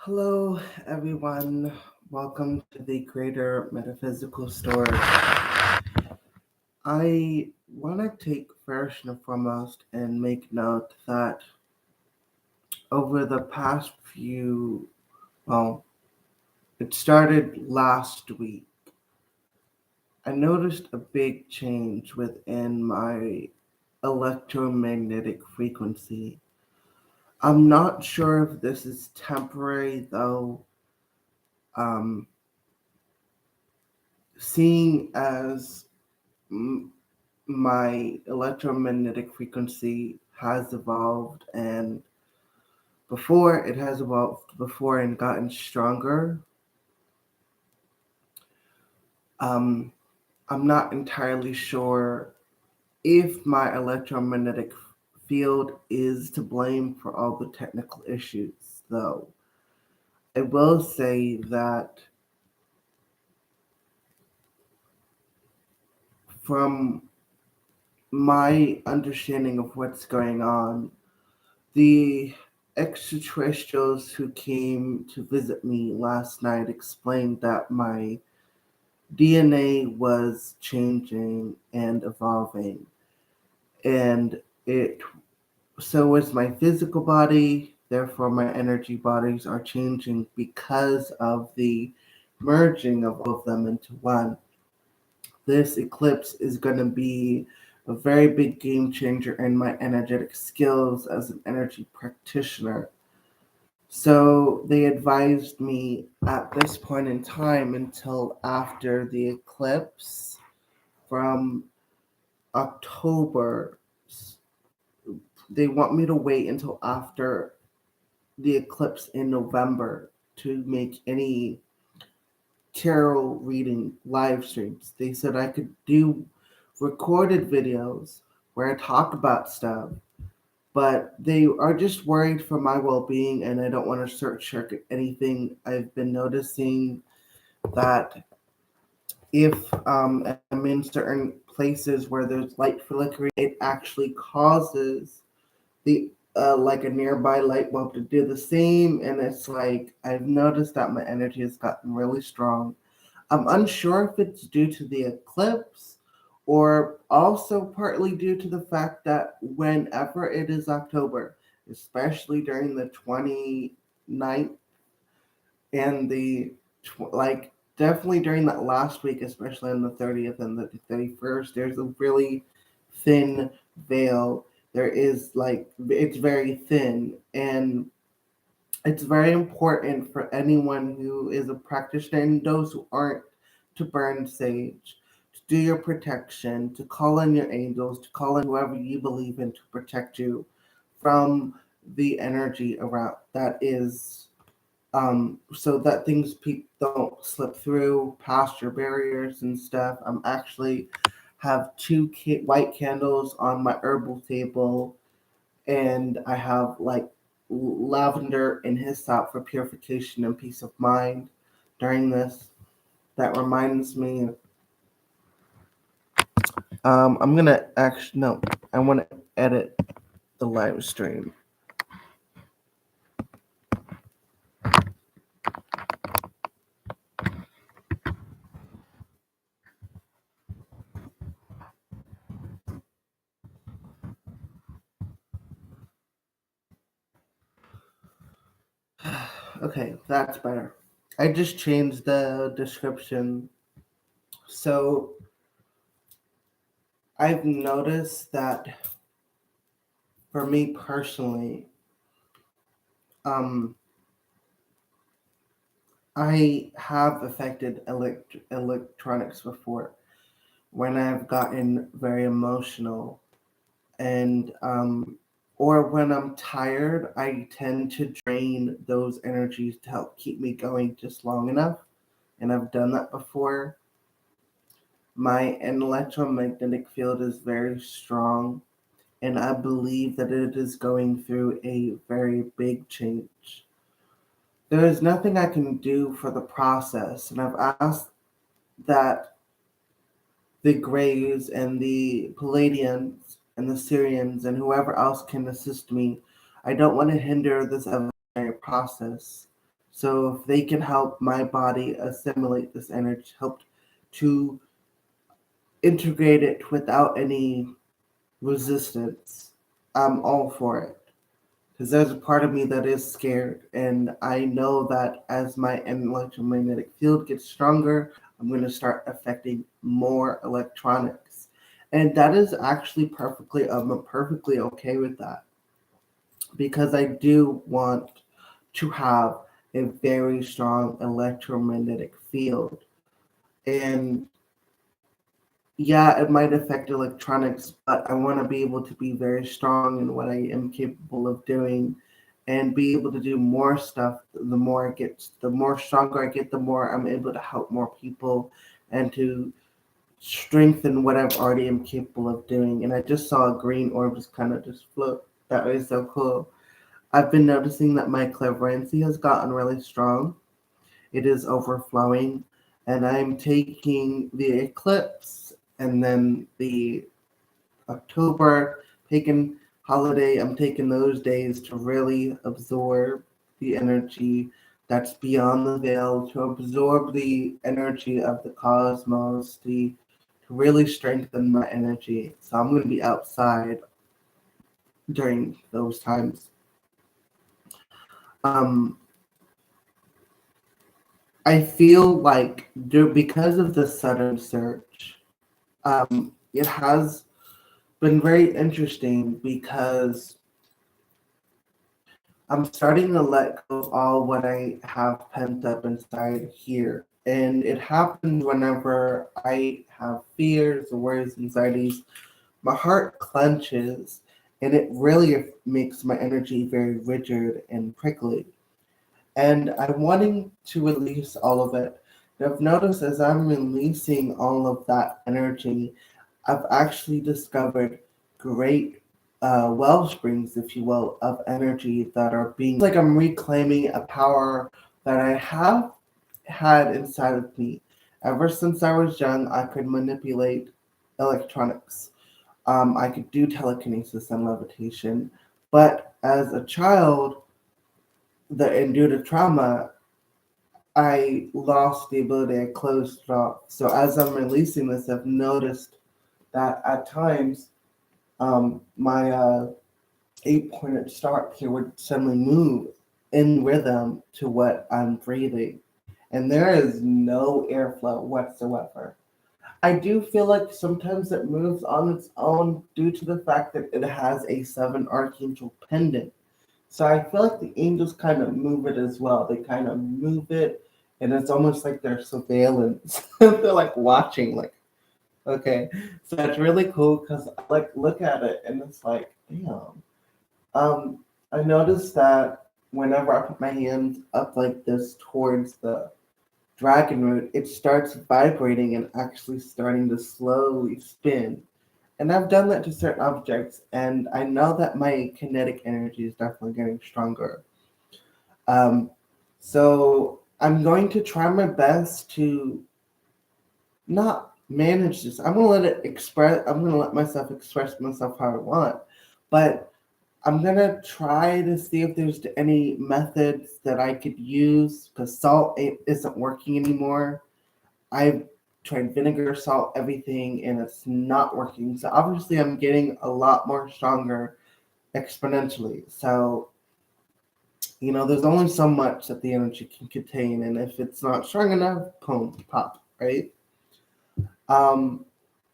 Hello, everyone. Welcome to the Greater Metaphysical Story. I want to take first and foremost and make note that over the past well, it started last week. I noticed a big change within my electromagnetic frequency. I'm not sure if this is temporary, though. Um, seeing as my electromagnetic frequency has evolved, and before it has evolved before and gotten stronger. um, I'm not entirely sure if my electromagnetic field is to blame for all the technical issues, though. I will say that from my understanding of what's going on, the extraterrestrials who came to visit me last night explained that my DNA was changing and evolving, and it so was my physical body. Therefore, my energy bodies are changing because of the merging of all of them into one. This eclipse is going to be a very big game changer in my energetic skills as an energy practitioner. So they advised me at this point in time until after the eclipse from October. They want me to wait until after the eclipse in November to make any tarot reading live streams. They said I could do recorded videos where I talk about stuff, but they are just worried for my well-being, and I don't want to short circuit anything. I've been noticing that if I'm in certain places where there's light flickering, it actually causes the like a nearby light bulb to do the same. And it's like I've noticed that my energy has gotten really strong. I'm unsure if it's due to the eclipse or also partly due to the fact that whenever it is October, especially during the 29th and like definitely during that last week, especially on the 30th and the 31st, there's a really thin veil. There is like it's very thin, and it's very important for anyone who is a practitioner and those who aren't to burn sage, to do your protection, to call on your angels, to call on whoever you believe in to protect you from the energy around that is so that things don't slip through past your barriers and stuff. I'm actually have two white candles on my herbal table, and I have like lavender in his top for purification and peace of mind during this. That reminds me, I'm gonna actually no, I want to edit the live stream. Okay, that's better. I just changed the description. So I've noticed that for me personally, um, I have affected electronics before when I've gotten very emotional, and or when I'm tired, I tend to drain those energies to help keep me going just long enough. And I've done that before. My electromagnetic field is very strong, and I believe that it is going through a very big change. There is nothing I can do for the process, and I've asked that the Greys and the Palladians and the Syrians and whoever else can assist me. I don't want to hinder this evolutionary process. So if they can help my body assimilate this energy, help to integrate it without any resistance, I'm all for it. Because there's a part of me that is scared, and I know that as my electromagnetic field gets stronger, I'm going to start affecting more electronics. And that is actually I'm perfectly okay with that, because I do want to have a very strong electromagnetic field. And yeah, it might affect electronics, but I want to be able to be very strong in what I am capable of doing and be able to do more stuff. The more stronger I get, the more I'm able to help more people and to strengthen what I've already am capable of doing. And I just saw a green orb just kind of just float. That was so cool. I've been noticing that my clairvoyancy has gotten really strong. It is overflowing, and I'm taking the eclipse and then the October pagan holiday. I'm taking those days to really absorb the energy that's beyond the veil, to absorb the energy of the cosmos, to really strengthen my energy. So I'm going to be outside during those times. Um, I feel like because of the sudden surge, it has been very interesting because I'm starting to let go of all what I have pent up inside here. And it happens whenever I have fears or worries, anxieties. My heart clenches, and it really makes my energy very rigid and prickly. And I'm wanting to release all of it. And I've noticed as I'm releasing all of that energy, I've actually discovered great well springs, if you will, of energy that are being like I'm reclaiming a power that I have had inside of me. Ever since I was young, I could manipulate electronics. I could do telekinesis and levitation. But as a child, and due to trauma, I lost the ability. I closed it off. So as I'm releasing this, I've noticed that at times my 8-pointed star here would suddenly move in rhythm to what I'm breathing. And there is no airflow whatsoever. I do feel like sometimes it moves on its own due to the fact that it has a 7 archangel pendant. So I feel like the angels kind of move it as well. They kind of move it, and it's almost like they're surveillance. They're like watching, like, okay. So it's really cool because I like look at it and it's like, damn. I noticed that whenever I put my hands up like this towards the dragon root, it starts vibrating and actually starting to slowly spin. And I've done that to certain objects, and I know that my kinetic energy is definitely getting stronger. Um, so I'm going to try my best to not manage this. I'm gonna let it express. I'm gonna let myself express myself how I want, but I'm gonna try to see if there's any methods that I could use because isn't working anymore. I've tried vinegar, salt, everything, and it's not working. So obviously, I'm getting a lot more stronger exponentially. So there's only so much that the energy can contain, and if it's not strong enough, boom, pop, right? Um,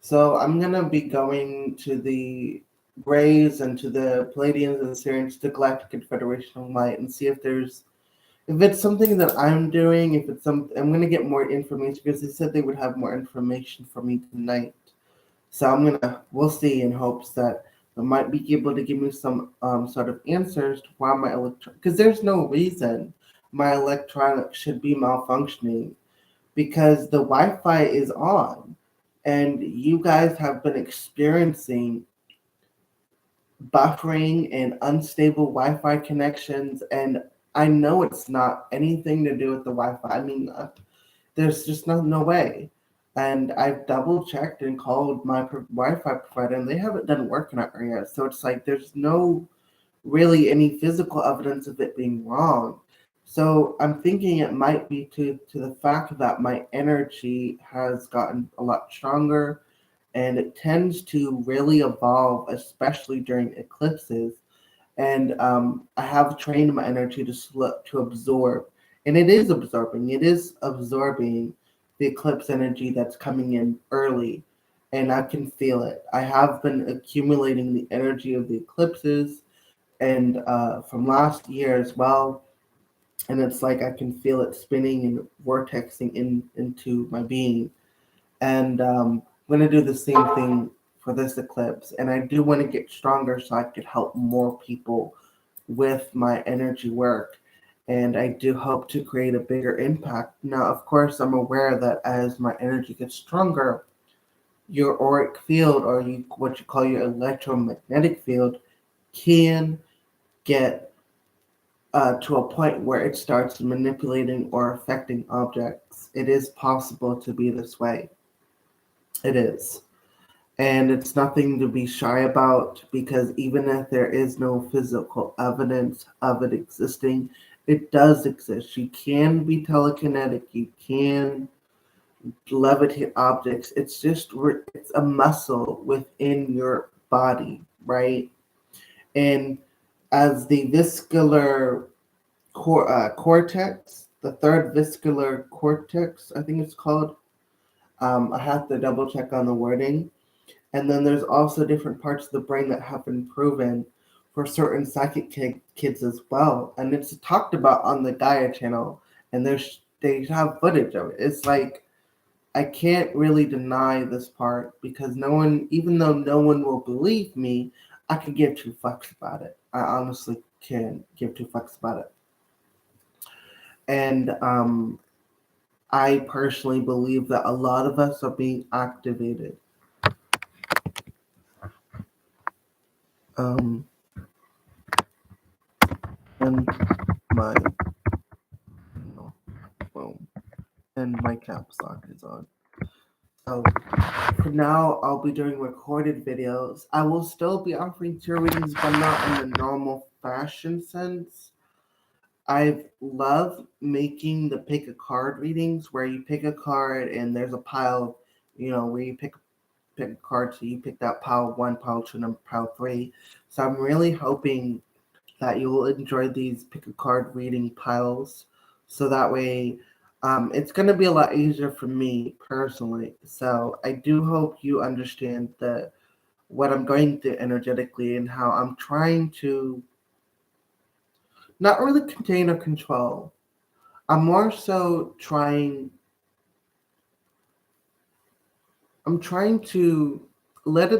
so I'm gonna be going to the Greys and to the Palladians and the Syrians to Galactic Confederation of Light and see if it's something that I'm doing, if it's I'm gonna get more information because they said they would have more information for me tonight. So we'll see in hopes that they might be able to give me some sort of answers to why because there's no reason my electronics should be malfunctioning because the Wi-Fi is on, and you guys have been experiencing buffering and unstable Wi-Fi connections, and I know it's not anything to do with the Wi-Fi. I mean, there's just no way. And I've double checked and called my Wi-Fi provider, and they haven't done work in our area. So it's like there's no really any physical evidence of it being wrong. So I'm thinking it might be to the fact that my energy has gotten a lot stronger, and it tends to really evolve, especially during eclipses. And I have trained my energy to absorb, and it is absorbing. It is absorbing the eclipse energy that's coming in early, and I can feel it. I have been accumulating the energy of the eclipses, and from last year as well. And it's like I can feel it spinning and vortexing into my being. And I'm going to do the same thing for this eclipse. And I do want to get stronger so I could help more people with my energy work. And I do hope to create a bigger impact. Now, of course, I'm aware that as my energy gets stronger, your auric field, or what you call your electromagnetic field, can get to a point where it starts manipulating or affecting objects. It is possible to be this way. It is. And it's nothing to be shy about, because even if there is no physical evidence of it existing, it does exist. You can be telekinetic, you can levitate objects. It's just it's a muscle within your body, right? And as the viscular cortex, the third viscular cortex, I think it's called. I have to double check on the wording. And then there's also different parts of the brain that have been proven for certain psychic kids as well. And it's talked about on the Gaia channel, and they have footage of it. It's like I can't really deny this part, because no one, even though no one will believe me, I could give two fucks about it. I honestly can give two fucks about it. And I personally believe that a lot of us are being activated. And my phone and my caps lock is on. So for now, I'll be doing recorded videos. I will still be offering tarot readings, but not in the normal fashion sense. I love making the pick a card readings, where you pick a card and there's a pile, where you pick a card. So you pick that pile 1, pile 2, and pile 3. So I'm really hoping that you will enjoy these pick a card reading piles. So that way, it's going to be a lot easier for me personally. So I do hope you understand what I'm going through energetically, and how I'm trying to not really contain or control. I'm more so trying. I'm trying to let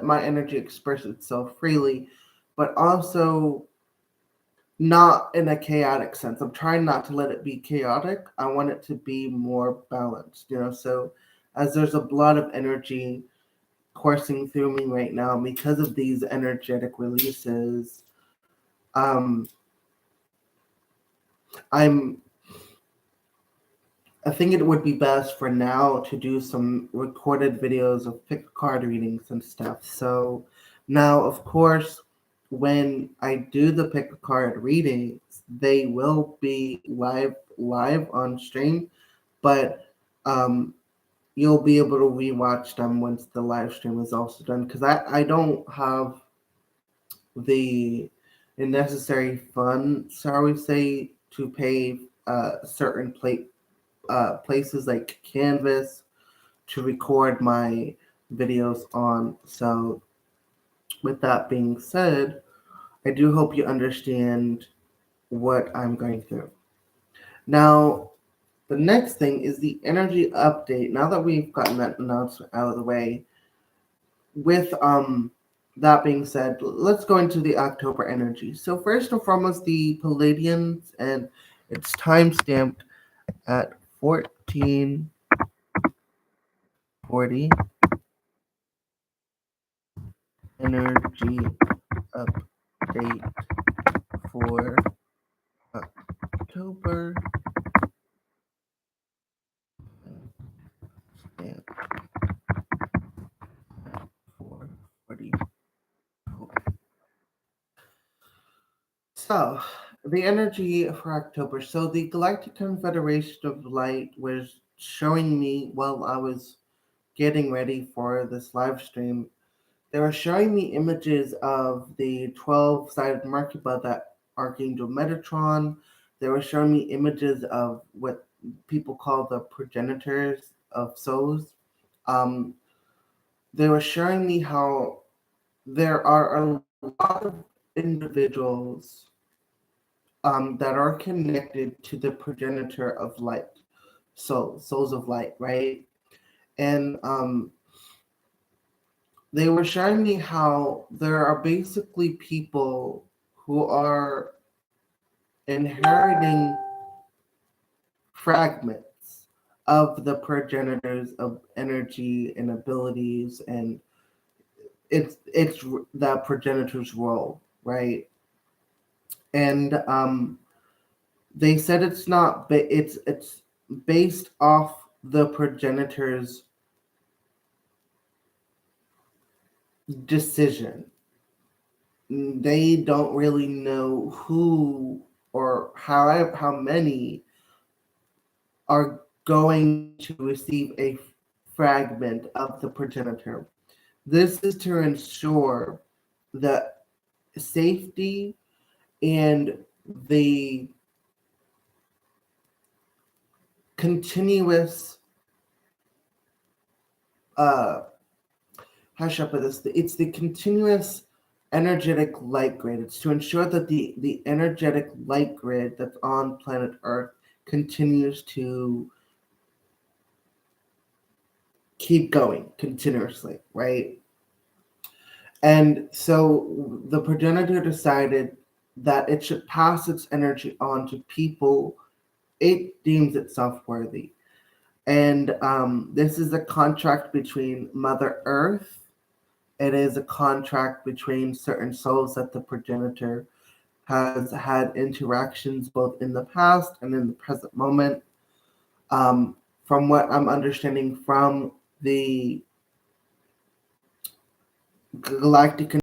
my energy express itself freely, but also not in a chaotic sense. I'm trying not to let it be chaotic. I want it to be more balanced, So as there's a lot of energy coursing through me right now because of these energetic releases, um, I'm I think it would be best for now to do some recorded videos of pick card readings and stuff. So now, of course, when I do the pick a card readings, they will be live on stream, but you'll be able to rewatch them once the live stream is also done. Because I don't have the necessary funds, shall we say, to pay certain places like Canvas to record my videos on. So, with that being said, I do hope you understand what I'm going through. Now, the next thing is the energy update. Now that we've gotten that announcement out of the way, with that being said, let's go into the October energy. So first and foremost, the Palladians, and it's time stamped at 14:40. Energy update for October. Stamp 4:40. So the energy for October. So the Galactic Confederation of Light was showing me while I was getting ready for this live stream. They were showing me images of the 12-sided Merkaba that Archangel Metatron. They were showing me images of what people call the progenitors of souls. Um, they were showing me how there are a lot of individuals that are connected to the progenitor of light, souls of light, right? And they were showing me how there are basically people who are inheriting fragments of the progenitors of energy and abilities, and it's the progenitor's role, right? And they said it's not, but it's based off the progenitor's decision. They don't really know who or how many are going to receive a fragment of the progenitor. This is to ensure the safety and the continuous how should I put this? It's the continuous energetic light grid. It's to ensure that the energetic light grid that's on planet Earth continues to keep going continuously, right? And so the progenitor decided that it should pass its energy on to people it deems itself worthy. And this is a contract between Mother Earth. It is a contract between certain souls that the progenitor has had interactions both in the past and in the present moment. From what I'm understanding from the Galactic